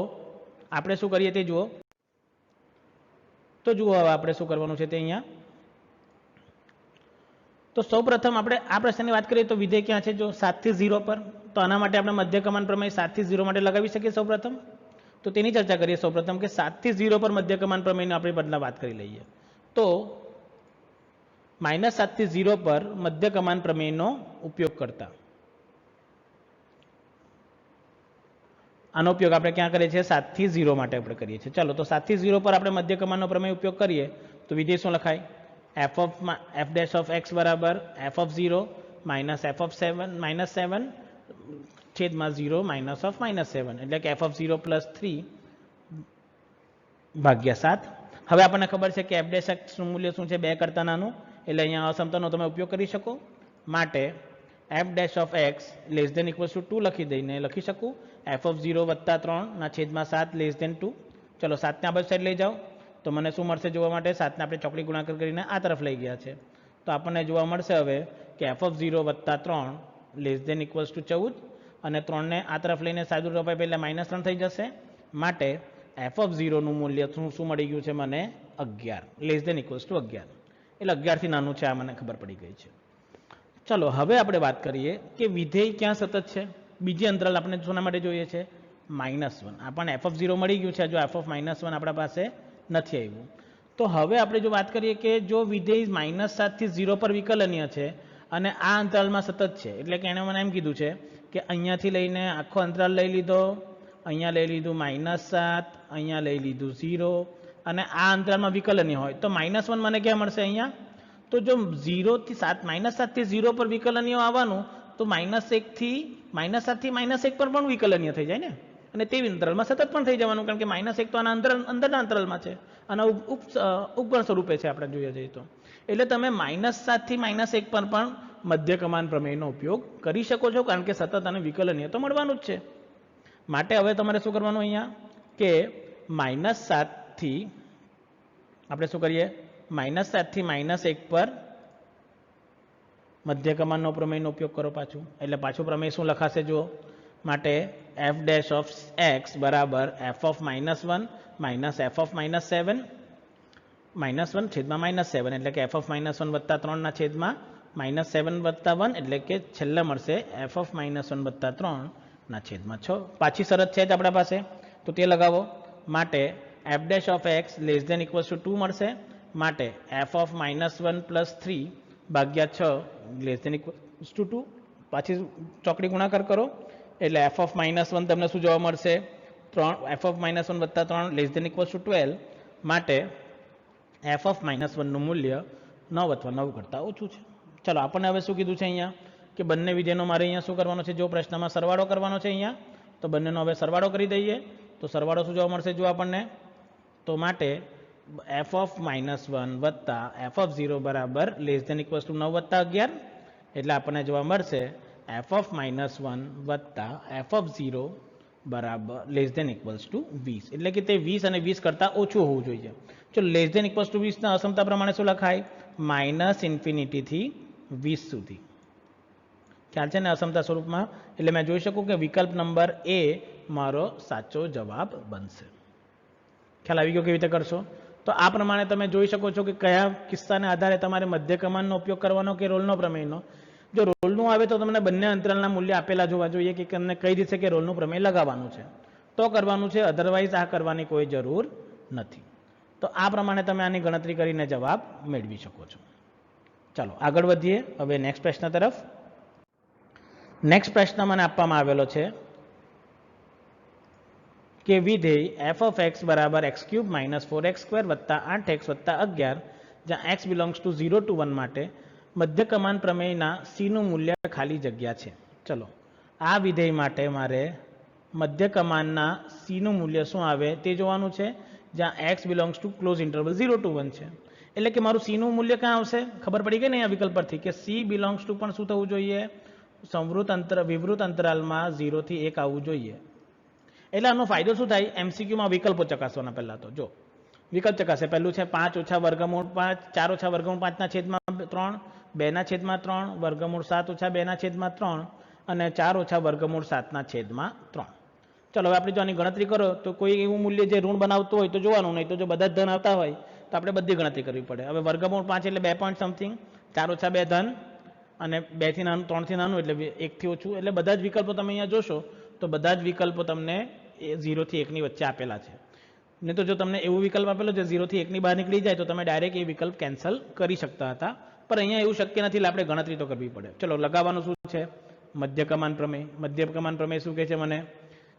આપણે શું કરીએ તે જુઓ. તો જુઓ હવે આપણે શું કરવાનું છે તે અહીંયા. તો સૌપ્રથમ આપણે આ પ્રશ્નની વાત કરીએ તો વિધેય ક્યાં છે? જો 7 થી 0 પર. તો આના માટે આપણે મધ્ય કમાન પ્રમેય 7 થી 0 માટે લગાવી શકીએ સૌપ્રથમ. તો તેની ચર્ચા કરીએ સૌપ્રથમ કે 7 થી 0 પર મધ્ય કમાન પ્રમેયની આપણે બદલા વાત કરી લઈએ. તો -7 થી 0 પર મધ્ય કમાન પ્રમેયનો ઉપયોગ કરતા આનો ઉપયોગ આપણે ક્યાં કરીએ છીએ? 7 થી 0 માટે આપણે કરીએ છીએ. ચાલો તો 7 થી 0 પર આપણે મધ્ય કમાનનો પ્રમેય ઉપયોગ કરીએ તો વિધેય શું લખાય? f dash of x બરાબર f(0) માઇનસ f(7) છેદમાં 0 માઇનસ ઓફ -7 એટલે કે f(0) + 3 ભાગ્યા 7. હવે આપણને ખબર છે કે f dash x નું મૂલ્ય શું છે? 2 કરતા નાનું. એટલે અહીંયા અસમતાનો તમે ઉપયોગ કરી શકો. માટે f dash of x less than equals to 2 લખી દઈને લખી શકું f(0) + 3 ના છેદમાં 7 લેસ ધેન 2. ચલો 7 ને આ બાજુ સાઈડ લઈ જાઓ તો મને શું મળશે જોવા માટે? 7 ને આપણે ચોકડી ગુણાકાર કરીને આ તરફ લઈ ગયા છે. તો આપણને જોવા મળશે હવે કે f(0) + 3 less than equals two 14 અને 3 ને આ તરફ લઈને સાદું રપાય પહેલાં -3 થઈ જશે. માટે f(0) નું મૂલ્ય શું મળી ગયું છે મને? 11 લેસ ધેન ઇક્વલ્સ ટુ 11. એટલે 11 થી નાનું છે આ મને ખબર પડી ગઈ છે. ચલો હવે આપણે વાત કરીએ કે વિધેય ક્યાં સતત છે. બીજી અંતરાલ આપણે શોના માટે જોઈએ છે? -1. આપણને f(0) મળી ગયું છે. જો f(-1) આપણા પાસે નથી આવ્યું. તો હવે આપણે જો વાત કરીએ કે જો વિધેય -7 થી 0 પર વિકલનીય છે અને આ અંતરાલમાં સતત છે, એટલે કે એણે મને એમ કીધું છે કે અહીંયાથી લઈને આખો અંતરાલ લઈ લીધો, અહીંયા લઈ લીધું -7, અહીંયા લઈ લીધું 0 અને આ અંતરાલમાં વિકલનીય હોય તો -1 મને ક્યાં મળશે? અહીંયા. તો જો 0 થી 7 -7 થી 0 પર વિકલનીય આવવાનું તો -7 થી -1 પર પણ વિકલનીય થઈ જાય ને, અને તે અંતરાલમાં સતત પણ થઈ જવાનું, કારણ કે -1 તો આના અંદરના અંતરાલમાં છે અને ઉપગણ સ્વરૂપે છે આપણે જોઈએ જઈએ તો. એટલે તમે -7 થી -1 પર પણ મધ્ય કમાન પ્રમેયનો ઉપયોગ કરી શકો છો, કારણ કે સતત અને વિકલનીય તો મળવાનું જ છે. માટે હવે તમારે શું કરવાનું અહીંયા કે -7 થી આપણે શું કરીએ? -7 થી -1 પર મધ્ય કમાનનો પ્રમેયનો ઉપયોગ કરો પાછું. એટલે પાછું પ્રમેય શું લખાશે જુઓ. માટે f dash of x બરાબર f(-1) માઇનસ f(-7) -1 છેદમાં -7 એટલે કે f(-1) + 3 ના છેદમાં -7 + 1 એટલે કે છેલ્લે મળશે f(-1 + 3 ના છેદમાં 6. પાછી શરત છે જ આપણા પાસે તો તે લગાવો. માટે f dash of x less than equals to 2 મળશે. માટે f(-1 + 3 ભાગ્યા 6 લેસ ધેન ઇક્વલ્સ ટુ 2. પાછી ચોકડી ગુણાકાર કરો એટલે f(-1) તમને શું જોવા મળશે? f(-1 + 3 less than equals two 12. માટે f(-1) નું મૂલ્ય 9 અથવા 9 કરતાં ઓછું છે. ચલો આપણને હવે શું કીધું છે અહીંયા કે બંને વિધેયનો મારે અહીંયા શું કરવાનો છે? જો પ્રશ્નમાં સરવાળો કરવાનો છે અહીંયા, તો બંનેનો હવે સરવાળો કરી દઈએ. તો સરવાળો શું જોવા મળશે જો આપણને? તો માટે f(-1) વત્તા f(0) બરાબર લેસ ધેન ઇક્વલ્સ ટુ 9 + 11 એટલે આપણને જોવા મળશે f(-1) વત્તા f(0) બરાબર લેસ ધેન ઇક્વલ્સ ટુ 20. એટલે કે તે 20 અને 20 કરતાં ઓછું હોવું જોઈએ. જો લેસ ધેન ઇક્વલ્સ ટુ 20 ના અસમતા પ્રમાણે શું લખાય? -∞ થી 20 સુધી. ખ્યાલ છે ને અસમતા સ્વરૂપમાં? એટલે મેં જોઈ શકું કે વિકલ્પ નંબર એ મારો સાચો જવાબ બનશે. ખ્યાલ આવી ગયો કેવી રીતે કરશો? તો આ પ્રમાણે તમે જોઈ શકો છો કે કયા કિસ્સાને આધારે તમારે મધ્ય કમાનનો ઉપયોગ કરવાનો કે રોલનો પ્રમેયનો. જો રોલનું આવે તો તમને બંને અંતરાલના મૂલ્ય આપેલા જોવા જોઈએ કે તમને કઈ રીતે કે રોલનું પ્રમેય લગાવવાનું છે તો કરવાનું છે, અધરવાઇઝ આ કરવાની કોઈ જરૂર નથી. તો આ પ્રમાણે તમે આની ગણતરી કરીને જવાબ મેળવી શકો છો. ચાલો આગળ વધીએ હવે નેક્સ્ટ પ્રશ્ન તરફ. નેક્સ્ટ પ્રશ્ન મને આપવામાં આવેલો છે કે વિધેય f(x) બરાબર x³ - 4x² + 8x + 11 જ્યાં x બિલોંગ્સ ટુ 0 to 1 માટે મધ્ય કમાન પ્રમેયના c નું મૂલ્ય ખાલી જગ્યા છે. ચલો આ વિધેય માટે મારે મધ્ય કમાનના c નું મૂલ્ય શું આવે તે જોવાનું છે, જ્યાં x belongs to closed interval 0 to 1 છે. એટલે કે મારું c નું મૂલ્ય ક્યાં આવશે? ખબર પડી ગઈ ને આ વિકલ્પ પરથી કે c બિલોંગ્સ ટુ પણ શું થવું જોઈએ? વિવૃત અંતરાલમાં 0 થી 1 આવવું જોઈએ. એટલે આનો ફાયદો શું થાય? MCQમાં વિકલ્પો ચકાસવાના. પહેલા તો જો વિકલ્પ ચકાસે. પહેલું છે 5 ઓછા વર્ગમૂળ 5, 4 ઓછા વર્ગમૂળ 5 ના છેદમાં 3, 2 ના છેદમાં 3, વર્ગમૂળ 7 ઓછા 2 ના છેદમાં 3 અને 4 ઓછા વર્ગમૂળ 7 ના છેદમાં 3. ચલો હવે આપણે જો આની ગણતરી કરો તો કોઈ એવું મૂલ્ય જે ઋણ બનાવતું હોય તો જોવાનું, નહીં તો જો બધા જ ધન આવતા હોય તો આપણે બધી ગણતરી કરવી પડે. હવે વર્ગમૂળ 5 એટલે 2 પોઈન્ટ સમથિંગ, 4 ઓછા 2 ધન, અને 2 થી નાનું 3 થી નાનું એટલે 1 થી ઓછું. એટલે બધા જ વિકલ્પો તમે અહીંયા જોશો તો બધા જ વિકલ્પો તમને 0 થી 1 ની વચ્ચે આપેલા છે. નહીં તો જો તમને એવું વિકલ્પ આપેલો છે 0 થી 1 ની બહાર નીકળી જાય તો તમે ડાયરેક્ટ એ વિકલ્પ કેન્સલ કરી શકતા હતા, પણ અહીંયા એવું શક્ય નથી એટલે આપણે ગણતરી તો કરવી પડે. ચલો લગાવવાનું શું છે? મધ્યકમાન પ્રમેય. મધ્યકમાન પ્રમેય શું કહે છે મને?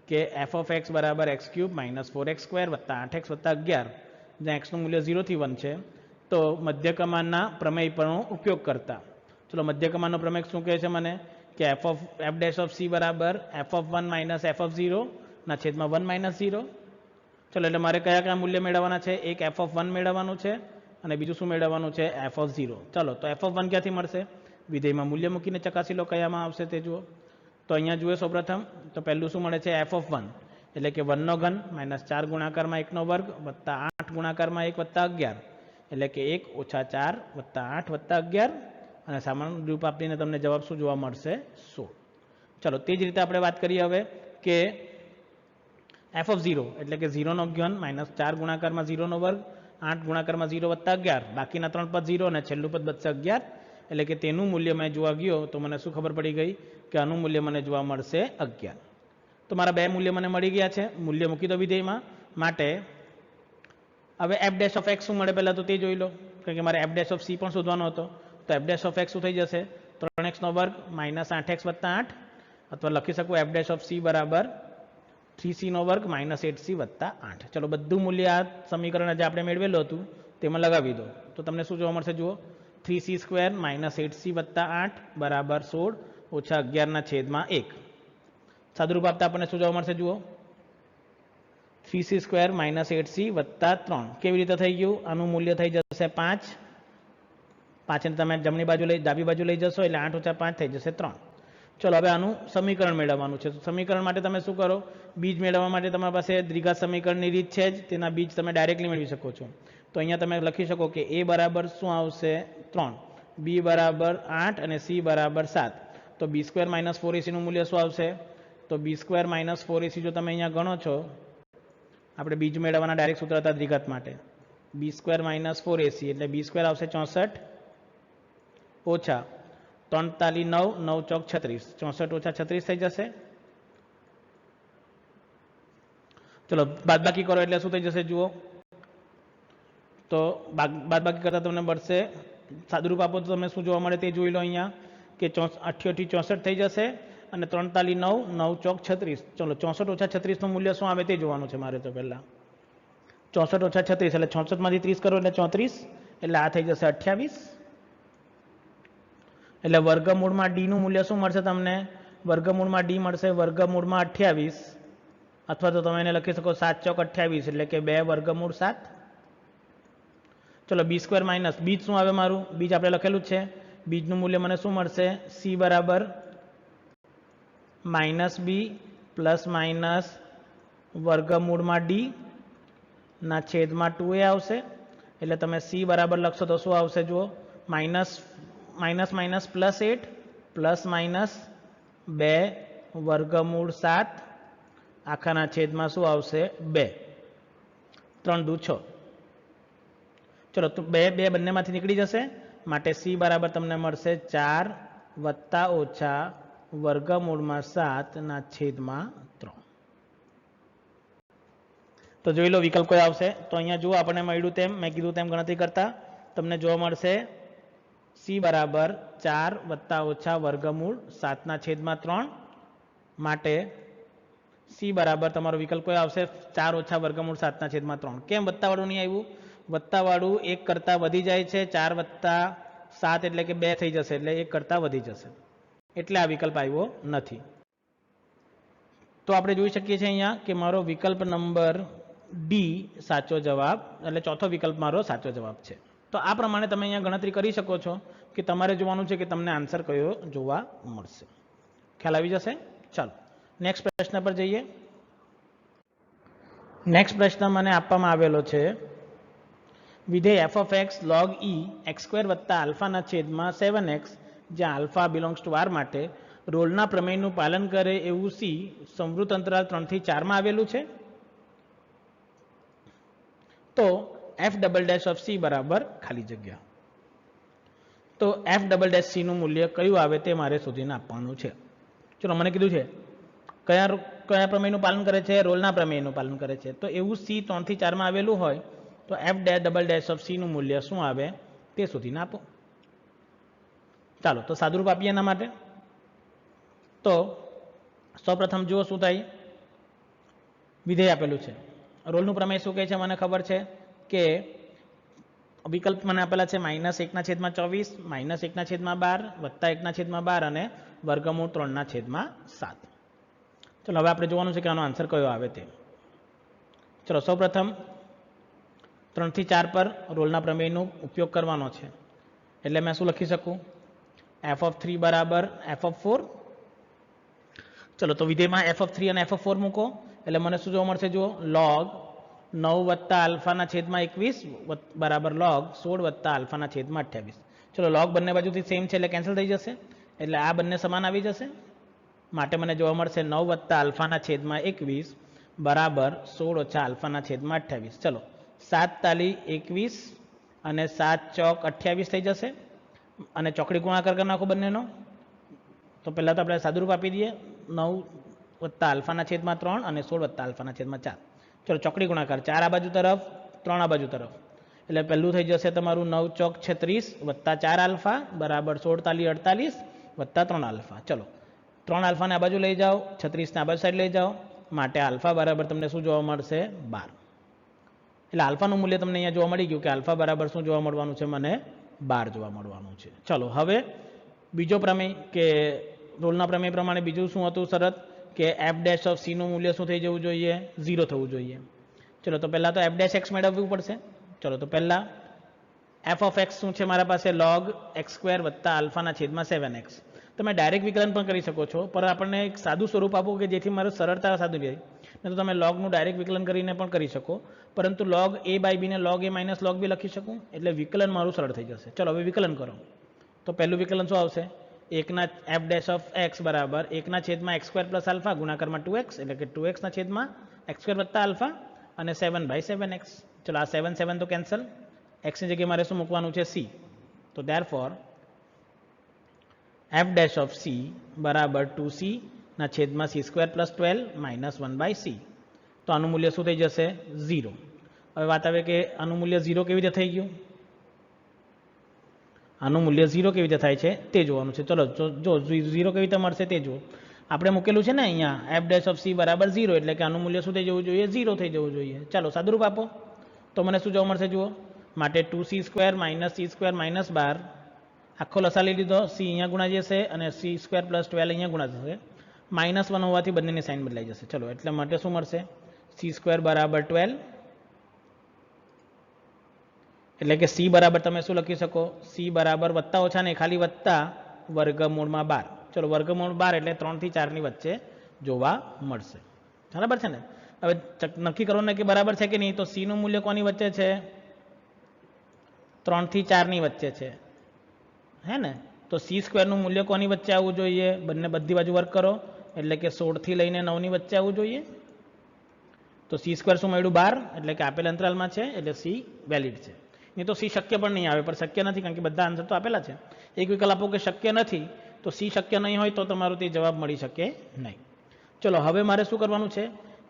કે f of x બરાબર x³ માઇનસ 4x² વત્તા 8x વત્તા 11, જ્યાં x નું મૂલ્ય 0 થી 1 છે, તો મધ્યકમાનના પ્રમેય પરનો ઉપયોગ કરતા. ચલો મધ્યકમાનનો પ્રમેય શું કહે છે મને? કે f dash of c બરાબર f of 1 minus f of 0 ના છેદમાં 1 માઇનસ 0. ચલો એટલે મારે કયા કયા મૂલ્ય મેળવવાના છે? એક f of 1 મેળવવાનું છે અને બીજું શું મેળવવાનું છે? f of 0. ચલો તો f of 1 ક્યાંથી મળશે? વિધેયમાં મૂલ્ય મૂકીને ચકાસી લો કયામાં આવશે તે જુઓ. તો અહીંયા જુઓ સૌપ્રથમ તો પહેલું શું મળે છે? f of 1 એટલે કે 1 નો ઘન માઇનસ 4 ગુણાકારમાં 1 નો વર્ગ વત્તા 8 ગુણાકારમાં 1 વત્તા 11, એટલે કે 1 ઓછા 4 વત્તા 8 વત્તા 11, અને સામાન્ય રૂપ આપીને તમને જવાબ શું જોવા મળશે? 16. ચલો તે જ રીતે આપણે વાત કરીએ હવે કે f of 0 એટલે કે 0 નો ઘન માઇનસ 4 ગુણાકારમાં 0 નો વર્ગ, 8 ગુણાકારમાં 0 વત્તા 11, બાકીના 3 પદ 0 અને છેલ્લું પદ બચશે 11, એટલે કે તેનું મૂલ્ય મેં જોવા ગયો તો મને શું ખબર પડી ગઈ? કે આનું મૂલ્ય મને જોવા મળશે 11. તો મારા બે મૂલ્ય મને મળી ગયા છે. મૂલ્ય મૂકી દો વિધેયમાં. માટે હવે f dash of x શું મળે પહેલાં તો તે જોઈ લો, કારણ કે મારે f dash of c પણ શોધવાનો હતો. તો f dash of x શું થઈ જશે? 3x નો વર્ગ માઇનસ 8x વત્તા 8, અથવા લખી શકું f dash of c બરાબર 3c નો વર્ગ માઇનસ 8c વત્તા 8. ચલો બધું મૂલ્ય આ સમીકરણ જે આપણે મેળવેલું હતું તેમાં લગાવી દો તો તમને શું જોવા મળશે? જુઓ 3c² માઇનસ 8c વત્તા 8 બરાબર 16 ઓછા 11 ના છેદમાં 1. સાદુરૂપ આપતા આપણને શું જોવા મળશે? જુઓ 3c² માઇનસ 8c વત્તા 3. કેવી રીતે થઈ ગયું? આનું મૂલ્ય થઈ જશે 5. 5 ને તમે જમણી બાજુ ડાબી બાજુ લઈ જશો એટલે 8 ઓછા 5 થઈ જશે 3. ચલો હવે આનું સમીકરણ મેળવવાનું છે. તો સમીકરણ માટે તમે શું કરો? બીજ મેળવવા માટે તમારી પાસે દ્વિઘાત સમીકરણની રીત છે જ, તેના બીજ તમે ડાયરેક્ટલી મેળવી શકો છો. તો અહીંયા તમે લખી શકો કે a બરાબર શું આવશે? 3, b બરાબર 8 અને c બરાબર 7. તો b² માઇનસ 4ac નું મૂલ્ય શું આવશે? તો b² માઇનસ 4ac જો તમે અહીંયા ગણો છો, આપણે બીજ મેળવવાના ડાયરેક્ટ સૂત્ર હતા દ્વિઘાત માટે, b² માઇનસ 4ac એટલે b² આવશે 64 ઓછા 43 9 9 ચોક 36, 64 ઓછા 36 થઈ જશે. ચલો બાદબાકી કરો એટલે શું થઈ જશે? જુઓ તો બાદબાકી કરતા તમને મળશે, સાદુરૂપ આપો તો તમને શું જોવા મળે તે જોઈ લો અહીંયા, કે 88 64 થઈ જશે અને 43 9 9 ચોક 36. ચલો 64 ઓછા 36 નું મૂલ્ય શું આવે તે જોવાનું છે મારે. તો પહેલા 64 ઓછા 36 એટલે 66 માંથી 30 કરો એટલે 34, એટલે આ થઈ જશે 28. એટલે વર્ગમૂળમાં ડી નું મૂલ્ય શું મળશે તમને? વર્ગમૂળમાં ડી મળશે વર્ગમૂળમાં 28, અથવા તો તમે એને લખી શકો 7 ચોક 28 એટલે કે 2 વર્ગમૂળ 7. ચલો b² માઇનસ બીજ શું આવે મારું? બીજ આપણે લખેલું જ છે. બીજનું મૂલ્ય મને શું મળશે? c બરાબર માઇનસ બી પ્લસ માઇનસ વર્ગમૂળમાં ડી ના છેદમાં 2a આવશે. એટલે તમે c બરાબર લખશો તો શું આવશે? જુઓ minus minus minus plus 8 plus minus 2 વર્ગમૂળ 7 આખાના છેદમાં શું આવશે? 2. 3 દુ 6. ચલો તો 2 બંનેમાંથી નીકળી જશે, માટે c બરાબર તમને મળશે 4 વત્તા ઓછા વર્ગમૂળમાં 7 ના છેદમાં 3. તો જોઈ લો વિકલ્પ કયો આવશે. તો અહીંયા જુઓ આપણને મળ્યું તેમ, મેં કીધું તેમ ગણતરી કરતા તમને જોવા મળશે c બરાબર 4 વત્તા ઓછા વર્ગમૂળ 7 ના છેદમાં 3, માટે c બરાબર તમારો વિકલ્પ કયો આવશે? 4 ઓછા વર્ગમૂળ 7 ના છેદમાં 3. કેમ વત્તાવાળું નહીં આવ્યું? વત્તાવાળું 1 કરતાં વધી જાય છે, 4 વત્તા 7 એટલે કે 2 થઈ જશે, એટલે 1 કરતાં વધી જશે, એટલે આ વિકલ્પ આવ્યો નથી. તો આપણે જોઈ શકીએ છીએ અહીંયા કે મારો વિકલ્પ નંબર ડી સાચો જવાબ, એટલે ચોથો વિકલ્પ મારો સાચો જવાબ છે. તો આ પ્રમાણે તમે અહીંયા ગણતરી કરી શકો છો કે તમારે જોવાનું છે કે તમને આન્સર કયો જોવા મળશે. ખ્યાલ આવી જશે? ચાલો નેક્સ્ટ પ્રશ્ન પર જઈએ. નેક્સ્ટ પ્રશ્ન મને આપવામાં આવેલો છે, વિધેય f of x log e x² વત્તા આલ્ફાના છેદમાં 7x જ્યાં આલ્ફા બિલોંગ્સ ટુ r માટે રોલના પ્રમેયનું પાલન કરે એવું c સમવૃત્ત અંતરાલ 3 થી 4 માં આવેલું છે. તો F double dash of C બરાબર ખાલી જગ્યા. તો એફ ડબલ ડેશ સીનું મૂલ્ય કયું આવે તે મારે શોધીને આપવાનું છે. ચલો મને કીધું છે કયા પ્રમેયનું પાલન કરે છે? રોલના પ્રમેયનું પાલન કરે છે. તો એવું સી 3 થી 4 માં આવેલું હોય તો એફ ડબલ ડેશ ઓફ સીનું મૂલ્ય શું આવે તે શોધીને આપો. ચાલો તો સાદુરૂપ આપીએ એના માટે. તો સૌપ્રથમ જુઓ શું થાય. વિધેય આપેલું છે. રોલનું પ્રમેય શું કહે છે મને ખબર છે કે વિકલ્પ મને આપેલા છે -1/24 -1/12 +1/12 અને વર્ગમૂળ 3/7. ચલો હવે આપણે જોવાનું છે કે આનો આન્સર કયો આવે તે. ચલો સૌપ્રથમ 3 થી 4 પર રોલના પ્રમેયનો ઉપયોગ કરવાનો છે. એટલે મેં શું લખી શકું? f(3) બરાબર f(4). ચલો તો વિધેયમાં f(3) અને f(4) મૂકો એટલે મને શું જોવા મળશે? જુઓ, log 9 + α/21 બરાબર log 16 + α/28. ચલો log બંને બાજુથી સેમ છે એટલે કેન્સલ થઈ જશે, એટલે આ બંને સમાન આવી જશે. માટે મને જોવા મળશે 9 + α/21 બરાબર 16 - α/28. ચલો 7 તાલી 21 અને 7 ચોક 28 થઈ જશે. અને ચોકડી ગુણાકાર કરી નાખો બંનેનો. તો પહેલાં તો આપણે સાદુરૂપ આપી દઈએ. 9 + α/3 અને 16 + α/4. ચલો ચોકડી ગુણાકાર 4 આ બાજુ તરફ 3 આ બાજુ તરફ, એટલે પહેલું થઈ જશે તમારું 9 ચોક 36 + 4 આલ્ફા બરાબર 16 તાલી 48 + 3 આલ્ફા. ચલો 3 આલ્ફાને આ બાજુ લઈ જાઓ, 36ને આ બાજુ સાઈડ લઈ જાઓ. માટે આલ્ફા બરાબર તમને શું જોવા મળશે? 12. એટલે આલ્ફાનું મૂલ્ય તમને અહીંયા જોવા મળી ગયું કે આલ્ફા બરાબર શું જોવા મળવાનું છે? મને 12 જોવા મળવાનું છે. ચલો હવે બીજો પ્રમેય કે રોલના પ્રમેય પ્રમાણે બીજું શું હતું શરત કે એફ ડેશ ઓફ સીનું મૂલ્ય શું થઈ જવું જોઈએ? 0 થવું જોઈએ. ચલો તો પહેલાં તો એફ ડેશ એક્સ મેળવવું પડશે. ચલો તો પહેલાં એફ ઓફ એક્સ શું છે મારા પાસે? log x² + α/7x. તમે ડાયરેક્ટ વિકલન પણ કરી શકો છો, પણ આપણને એક સાદું સ્વરૂપ આપો કે જેથી મારું સરળતા સાદું રહે. નહીં તો તમે લોગનું ડાયરેક્ટ વિકલન કરીને પણ કરી શકો, પરંતુ log a/b ને log a - log b લખી શકું, એટલે વિકલન મારું સરળ થઈ જશે. ચલો હવે વિકલન કરો. તો પહેલું વિકલન શું આવશે? એફ ડેશ ઓફ એક્સ બરાબર 1/x² + α ગુણાકારમાં 2x, એટલે કે 2x/x² + α અને 7/7x. ચલો આ 7 7 તો કેન્સલ. એક્સની જગ્યાએ મારે શું મૂકવાનું છે? c. તો therefore F dash of C બરાબર 2c/c² + 12 - 1/c. તો આનું મૂલ્ય શું થઈ જશે? 0. હવે વાત આવે કે આનું મૂલ્ય 0 કેવી રીતે થઈ ગયું? આનું મૂલ્ય 0 કેવી રીતે થાય છે તે જોવાનું છે. ચલો જો 0 કેવી રીતે મળશે તે જુઓ. આપણે મૂકેલું છે ને અહીંયા એફ ડેશ ઓફ સી બરાબર 0, એટલે કે આનું મૂલ્ય શું થઈ જવું જોઈએ? 0 થઈ જવું જોઈએ. ચાલો સાદુરૂપ આપો. તો મને શું જોવા મળશે? જુઓ, માટે 2c² - c² - 12 આખો લસા લઈ લીધો. c અહીંયા ગુણા જશે અને c² + 12 અહીંયા ગુણા જશે. -1 હોવાથી બંનેની સાઇન બદલાઈ જશે. ચલો એટલે માટે શું મળશે? c² બરાબર 12, એટલે કે c બરાબર તમે શું લખી શકો? c બરાબર વત્તા ઓછા નહીં, ખાલી વત્તા વર્ગમૂળમાં 12. ચલો વર્ગમૂળ 12 એટલે 3 થી 4 ની વચ્ચે જોવા મળશે. બરાબર છે ને? હવે નક્કી કરો ને કે બરાબર છે કે નહીં. તો c નું મૂલ્ય કોની વચ્ચે છે? 3 થી 4 ની વચ્ચે છે, હે ને? તો c² નું મૂલ્ય કોની વચ્ચે આવવું જોઈએ? બધી બાજુ વર્ક કરો, એટલે કે 16 થી લઈને 9 ની વચ્ચે આવવું જોઈએ. તો c² શું મળ્યું? 12, એટલે કે આપેલ અંતરાલમાં છે, એટલે c વેલિડ છે. નહીં તો c શક્ય પણ નહીં આવે, પણ શક્ય નથી કારણ કે બધા આન્સર તો આપેલા છે. એક વિકલ્પ આપો કે શક્ય નથી, તો c શક્ય નહીં હોય તો તમારું તે જવાબ મળી શકે નહીં. ચલો હવે મારે શું કરવાનું છે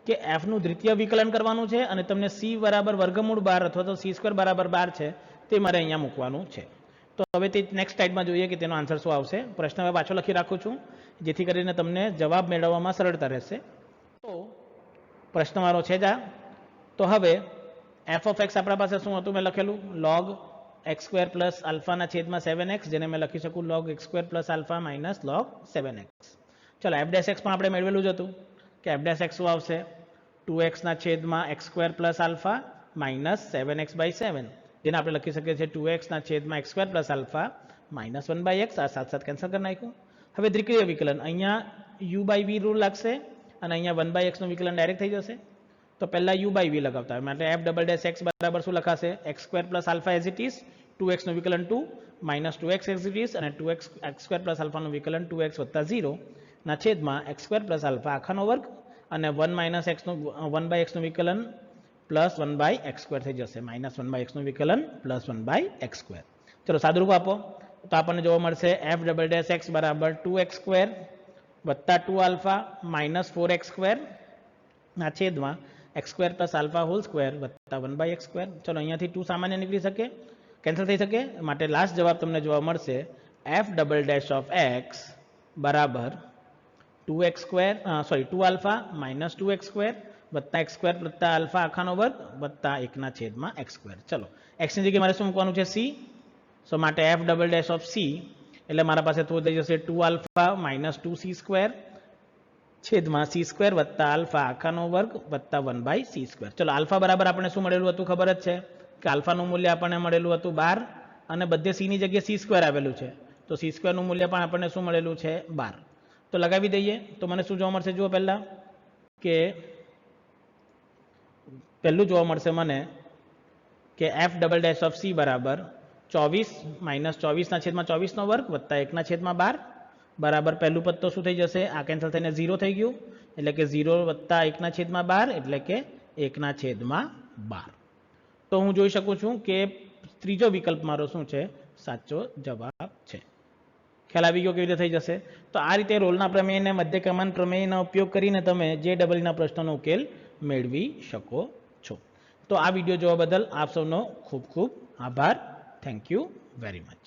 કે f નું દ્વિતીય વિકલન કરવાનું છે અને તમને c બરાબર વર્ગમૂળ 12 અથવા તો c² બરાબર 12 છે તે મારે અહીંયા મૂકવાનું છે. તો હવે તે નેક્સ્ટ સ્લાઇડમાં જોઈએ કે તેનો આન્સર શું આવશે. પ્રશ્ન હવે પાછો લખી રાખું છું જેથી કરીને તમને જવાબ મેળવવામાં સરળતા રહેશે. તો પ્રશ્ન મારો છે જ આ. તો હવે એફ ઓફ એક્સ આપણા પાસે શું હતું? મેં લખેલું log x² + α/7x, જેને મેં લખી શકું log x² + α - log 7x. ચલો એફ ડેશ એક્સ પણ આપણે મેળવેલું જ હતું કે એફ ડેશ એક્સ શું આવશે? 2x/x² + α - 7x/7, જેને આપણે લખી શકીએ છીએ 2x/x² + α - 1/x. આ સાથ કેન્સલ કરી નાખ્યું. હવે દ્વિતીય વિકલન, અહીંયા u/v રૂલ લાગશે અને અહીંયા 1/x નું વિકલન ડાયરેક્ટ થઈ જશે. તો પહેલા u/v લગાવતા હોય, એટલે એફ ડબલ ડેશ એક્સ બરાબર શું લખાશે? x² + α as it is, 2x નું વિકલન 2 - 2x એઝ ઇટ ઇઝ અને 2x² + α નું વિકલન 2x + 0 ના છેદમાં x² + α આખાનો વર્ગ અને 1/x નું વિકલન પ્લસ 1/x² થઈ જશે. -1/x નું વિકલન પ્લસ 1/x². ચલો સાદુરૂપ આપો તો આપણને જોવા મળશે f" બરાબર 2x² વત્તા 2α માઇનસ 4x² ના છેદમાં x² plus alpha whole square વત્તા 1/x². ચલો અહીંયાથી 2 સામાન્ય નીકળી શકે, કેન્સલ થઈ શકે, માટે લાસ્ટ જવાબ તમને જોવા મળશે f" બરાબર 2α માઇનસ 2x² વત્તા x² વત્તા આલ્ફા આખાનો વર્ગ વત્તા 1/x². ચલો x ની જગ્યાએ મારે શું મૂકવાનું છે? c. સો માટે f" એટલે મારા પાસે તો થઈ જશે 2α માઇનસ 2c² છેદમાં c² વત્તા આલ્ફા આખાનો વર્ગ વત્તા 1/c². ચલો આલ્ફા બરાબર આપણે શું મળેલું હતું ખબર જ છે કે આલ્ફાનું મૂલ્ય આપણને મળેલું હતું 12 અને બધે c ની જગ્યાએ c² આવેલું છે, તો c² નું મૂલ્ય પણ આપણને શું મળેલું છે? 12. તો લગાવી દઈએ તો મને શું જોવા મળશે? જુઓ પહેલા કે પહેલું જોવા મળશે મને કે f" બરાબર 24 માઇનસ 24 ના છેદમાં 24 નો વર્ગ વત્તા 1/12 બરાબર પહેલું પદ તો શું થઈ જશે? આ કેન્સલ થઈને 0 થઈ ગયું, એટલે કે 0 વત્તા 1/12 એટલે કે 1/12. તો હું જોઈ શકું છું કે ત્રીજો વિકલ્પ મારો શું છે? સાચો જવાબ છે. ખ્યાલ આવી ગયો કેવી રીતે થઈ જશે? તો આ રીતે રોલના પ્રમેય અને મધ્યકમાન પ્રમેયનો ઉપયોગ કરીને તમે JEE પ્રશ્નોનો ઉકેલ મેળવી શકો છો. તો આ વિડીયો જોવા બદલ આપ સૌનો ખૂબ ખૂબ આભાર. Thank you very much.